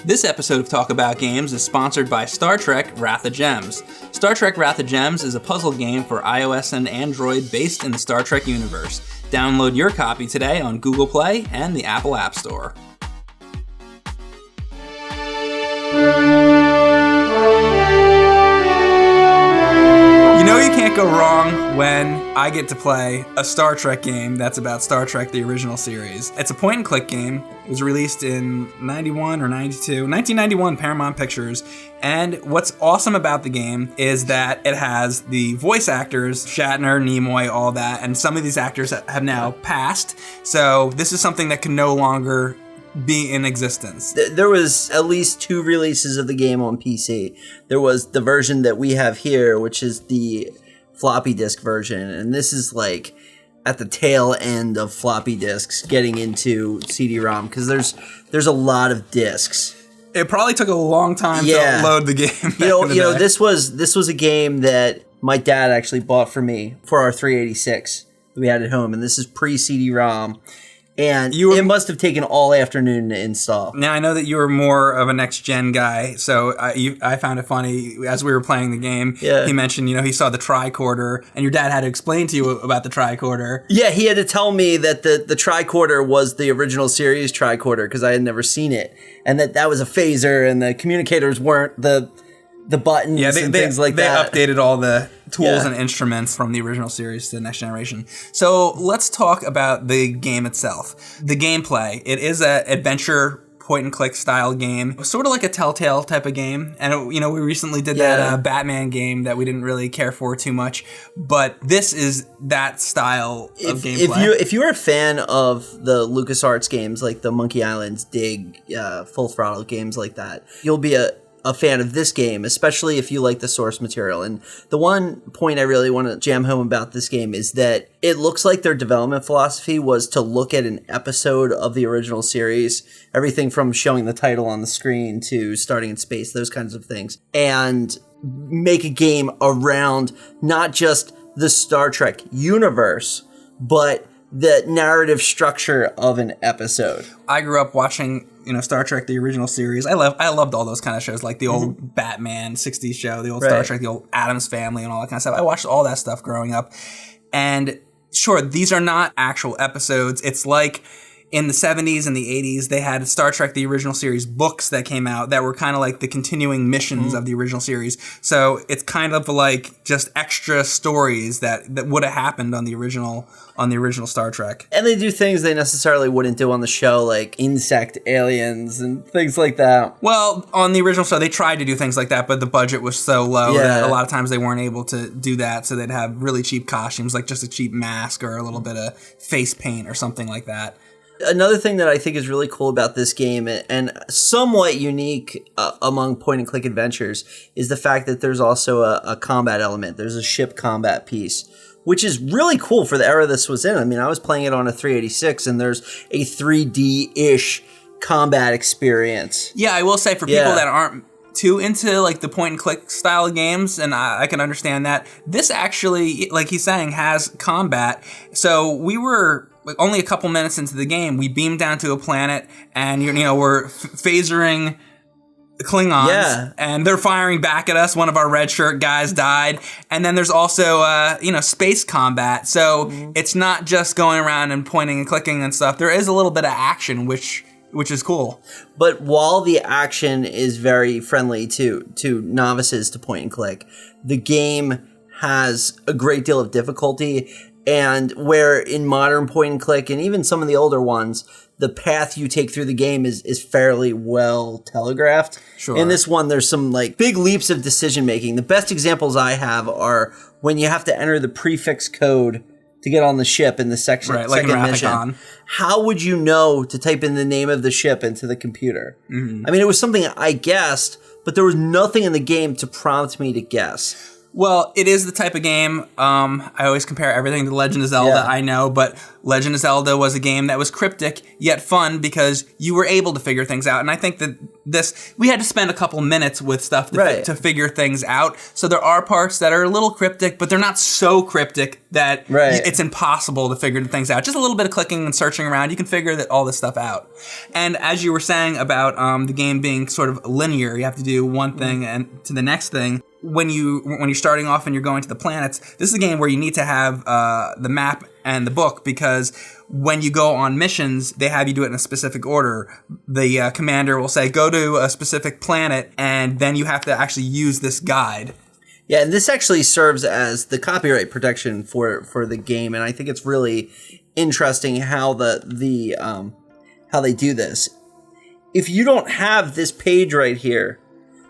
This episode of Talk About Games is sponsored by Star Trek Wrath of Gems. Star Trek Wrath of Gems is a puzzle game for iOS and Android based in the Star Trek universe. Download your copy today on Google Play and the Apple App Store. You know you can't go wrong when I get to play a Star Trek game that's about Star Trek, the original series. It's a point-and-click game. It was released in 91 or 92, 1991, Paramount Pictures. And what's awesome about the game is that it has the voice actors, Shatner, Nimoy, all that, and some of these actors have now passed. So this is something that can no longer be in existence. There was at least 2 releases of the game on PC. There was the version that we have here, which is the floppy disk version, and this is like at the tail end of floppy disks getting into CD-ROM, because there's a lot of disks. It probably took a long time to load the game. This was a game that my dad actually bought for me for our 386 that we had at home, and this is pre-CD-ROM. And it must have taken all afternoon to install. Now, I know that you were more of a next-gen guy, so I found it funny. As we were playing the game, he mentioned, he saw the tricorder, and your dad had to explain to you about the tricorder. Yeah, he had to tell me that the tricorder was the original series tricorder, because I had never seen it, and that was a phaser, and the communicators weren't the buttons and things like that. They updated all the tools and instruments from the original series to the next generation. So let's talk about the game itself. The gameplay. It is an adventure point-and-click style game, sort of like a Telltale type of game. And, we recently did that Batman game that we didn't really care for too much. But this is that style of gameplay. If you're a fan of the LucasArts games, like the Monkey Island, Dig, Full Throttle games like that, you'll be a fan of this game, especially if you like the source material. And the one point I really want to jam home about this game is that it looks like their development philosophy was to look at an episode of the original series, everything from showing the title on the screen to starting in space, those kinds of things, and make a game around not just the Star Trek universe, but the narrative structure of an episode. I grew up watching Star Trek, the original series. I loved all those kind of shows, like the old Batman 60s show, the old Star Trek, the old Addams Family, and all that kind of stuff. I watched all that stuff growing up. And sure, these are not actual episodes. It's like in the 70s and the 80s, they had Star Trek, the original series books that came out that were kind of like the continuing missions of the original series. So it's kind of like just extra stories that would have happened on the original Star Trek. And they do things they necessarily wouldn't do on the show, like insect aliens and things like that. Well, on the original show, they tried to do things like that, but the budget was so low that a lot of times they weren't able to do that, so they'd have really cheap costumes, like just a cheap mask or a little bit of face paint or something like that. Another thing that I think is really cool about this game, and somewhat unique among point-and-click adventures, is the fact that there's also a combat element. There's a ship combat piece, which is really cool for the era this was in. I mean, I was playing it on a 386, and there's a 3D-ish combat experience. Yeah, I will say, for people that aren't too into like the point-and-click style games, and I can understand that, this actually, like he's saying, has combat. So we were only a couple minutes into the game, we beamed down to a planet, and we're phasering Klingons, and they're firing back at us. One of our red shirt guys died, and then there's also space combat. So it's not just going around and pointing and clicking and stuff. There is a little bit of action, which is cool. But while the action is very friendly to novices to point and click, the game has a great deal of difficulty. And where in modern point and click, and even some of the older ones, the path you take through the game is fairly well telegraphed. Sure. In this one, there's some like big leaps of decision making. The best examples I have are when you have to enter the prefix code to get on the ship in the second mission. How would you know to type in the name of the ship into the computer? Mm-hmm. I mean, it was something I guessed, but there was nothing in the game to prompt me to guess. Well, it is the type of game, I always compare everything to Legend of Zelda, I know, but Legend of Zelda was a game that was cryptic, yet fun, because you were able to figure things out. And I think that we had to spend a couple minutes with stuff to figure things out. So there are parts that are a little cryptic, but they're not so cryptic that it's impossible to figure things out. Just a little bit of clicking and searching around, you can figure all this stuff out. And as you were saying about the game being sort of linear, you have to do one thing and to the next thing. When you're starting off and you're going to the planets, this is a game where you need to have the map and the book, because when you go on missions, they have you do it in a specific order. The commander will say, go to a specific planet, and then you have to actually use this guide. Yeah, and this actually serves as the copyright protection for the game, and I think it's really interesting how how they do this. If you don't have this page right here,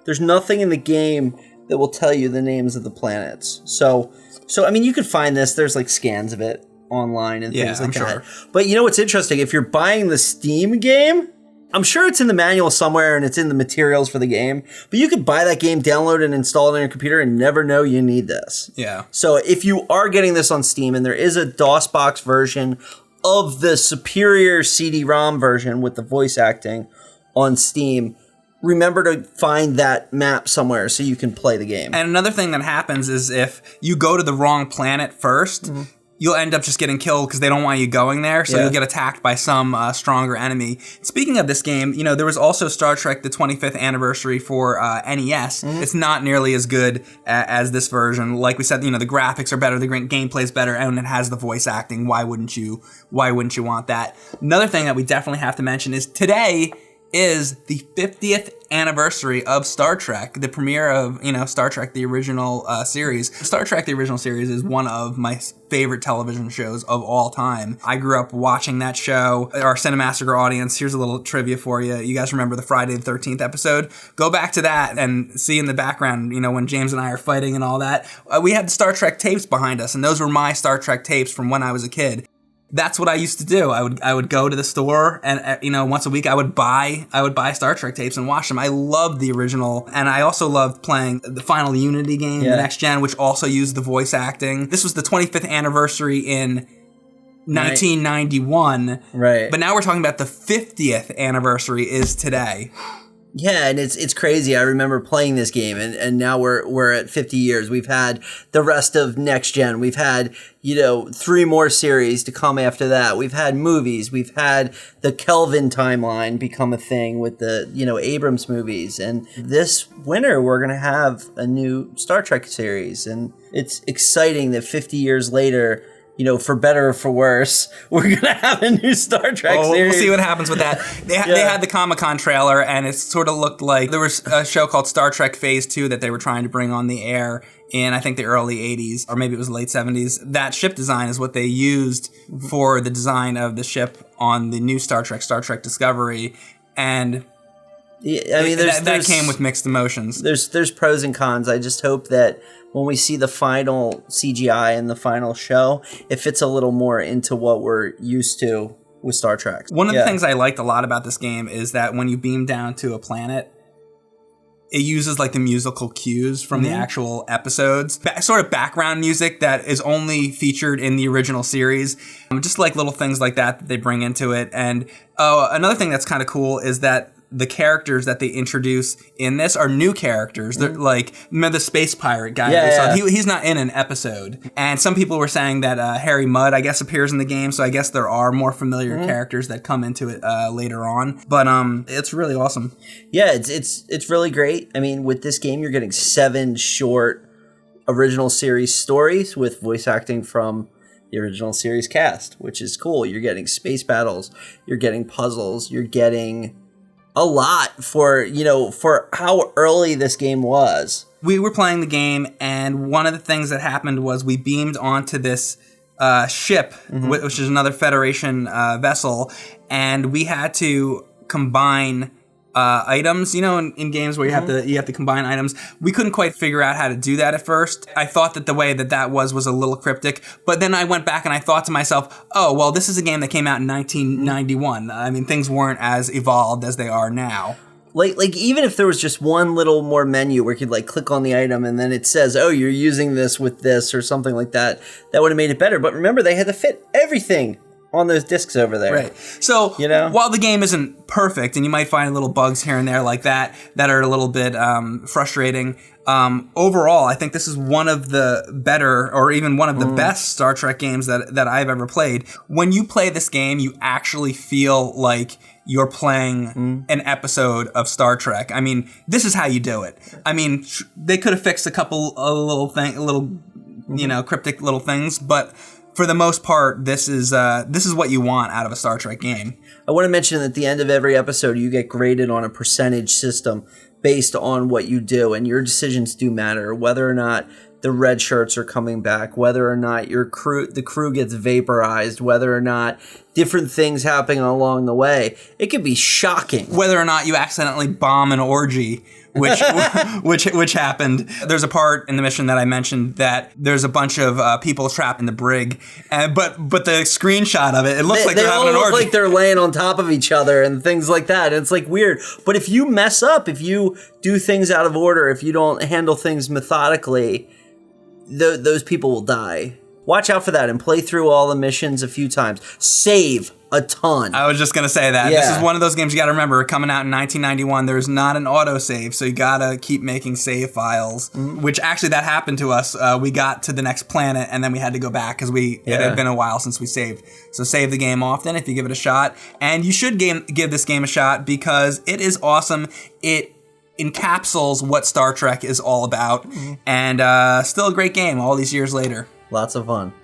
there's nothing in the game that will tell you the names of the planets. So I mean, you could find this. There's like scans of it online and things like that. Sure. But you know what's interesting? If you're buying the Steam game, I'm sure it's in the manual somewhere and it's in the materials for the game. But you could buy that game, download it, and install it on your computer and never know you need this. Yeah. So if you are getting this on Steam, and there is a DOSBox version of the superior CD-ROM version with the voice acting on Steam, remember to find that map somewhere so you can play the game. And another thing that happens is if you go to the wrong planet first, you'll end up just getting killed because they don't want you going there, so you'll get attacked by some stronger enemy. Speaking of this game, you know, there was also Star Trek, the 25th anniversary for NES. It's not nearly as good as this version. Like we said, you know, the graphics are better, the gameplay's better, and it has the voice acting. Why wouldn't you want that? Another thing that we definitely have to mention is today is the 50th anniversary of Star Trek, the premiere of, Star Trek, the original series. Star Trek, the original series is one of my favorite television shows of all time. I grew up watching that show. Our Cinemassacre audience, here's a little trivia for you. You guys remember the Friday the 13th episode? Go back to that and see in the background, when James and I are fighting and all that. We had the Star Trek tapes behind us, and those were my Star Trek tapes from when I was a kid. That's what I used to do. I would go to the store and once a week I would buy Star Trek tapes and watch them. I loved the original, and I also loved playing the Final Unity game, the Next Gen, which also used the voice acting. This was the 25th anniversary in 1991. Right. But now we're talking about the 50th anniversary is today. Yeah, and it's crazy. I remember playing this game, and now we're at 50 years. We've had the rest of Next Gen. We've had, 3 more series to come after that. We've had movies. We've had the Kelvin timeline become a thing with the, Abrams movies. And this winter, we're going to have a new Star Trek series. And it's exciting that 50 years later, for better or for worse, we're going to have a new Star Trek series. We'll see what happens with that. They had the Comic-Con trailer, and it sort of looked like there was a show called Star Trek Phase 2 that they were trying to bring on the air in, I think, the early 80s, or maybe it was late 70s. That ship design is what they used for the design of the ship on the new Star Trek Discovery, and that came with mixed emotions. There's pros and cons. I just hope that when we see the final CGI and the final show, it fits a little more into what we're used to with Star Trek. One of the things I liked a lot about this game is that when you beam down to a planet, it uses like the musical cues from the actual episodes, sort of background music that is only featured in the original series. Just like little things like that they bring into it. And another thing that's kind of cool is that the characters that they introduce in this are new characters. They're like, remember the space pirate guy? He's not in an episode. And some people were saying that Harry Mudd, I guess, appears in the game. So I guess there are more familiar characters that come into it later on. But it's really awesome. Yeah, it's really great. I mean, with this game, you're getting 7 short original series stories with voice acting from the original series cast, which is cool. You're getting space battles. You're getting puzzles. You're getting a lot for how early this game was. We were playing the game, and one of the things that happened was we beamed onto this ship, which is another Federation vessel, and we had to combine items, in games where you have to combine items. We couldn't quite figure out how to do that at first. I thought that the way that was a little cryptic, but then I went back and I thought to myself, oh, well, this is a game that came out in 1991. I mean, things weren't as evolved as they are now. Like even if there was just one little more menu where you could like click on the item and then it says, oh, you're using this with this or something like that, that would have made it better. But remember, they had to fit everything on those discs over there. Right. So while the game isn't perfect, and you might find little bugs here and there like that are a little bit frustrating, overall, I think this is one of the better, or even one of the best Star Trek games that I've ever played. When you play this game, you actually feel like you're playing an episode of Star Trek. I mean, this is how you do it. I mean, they could have fixed a couple of little cryptic little things, but for the most part, this is what you want out of a Star Trek game. I want to mention that at the end of every episode, you get graded on a percentage system based on what you do, and your decisions do matter. Whether or not the red shirts are coming back, whether or not the crew gets vaporized, whether or not different things happening along the way. It could be shocking. Whether or not you accidentally bomb an orgy, which happened. There's a part in the mission that I mentioned that there's a bunch of people trapped in the brig, but the screenshot of it looks like they're having an orgy. They all look like they're laying on top of each other and things like that. And it's like weird. But if you mess up, if you do things out of order, if you don't handle things methodically, those people will die. Watch out for that and play through all the missions a few times. Save a ton. I was just going to say that. Yeah. This is one of those games you got to remember. Coming out in 1991, there's not an autosave, so you got to keep making save files, which actually that happened to us. We got to the next planet, and then we had to go back because it had been a while since we saved. So save the game often if you give it a shot. And you should give this game a shot because it is awesome. It encapsulates what Star Trek is all about, and still a great game all these years later. Lots of fun.